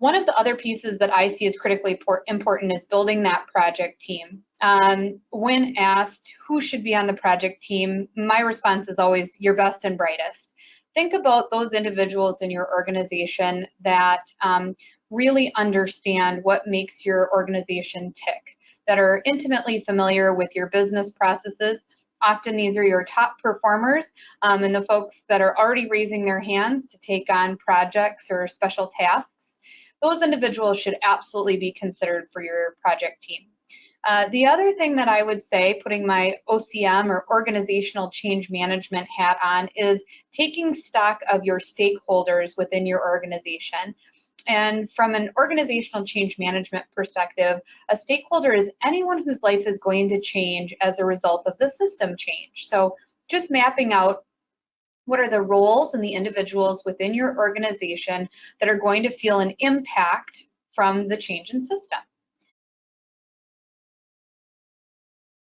One of the other pieces that I see as critically important is building that project team. When asked who should be on the project team, my response is always your best and brightest. Think about those individuals in your organization that really understand what makes your organization tick, that are intimately familiar with your business processes. Often these are your top performers and the folks that are already raising their hands to take on projects or special tasks. Those individuals should absolutely be considered for your project team. The other thing that I would say, putting my OCM or organizational change management hat on, is taking stock of your stakeholders within your organization. And from an organizational change management perspective, a stakeholder is anyone whose life is going to change as a result of the system change. So just mapping out what are the roles and the individuals within your organization that are going to feel an impact from the change in system.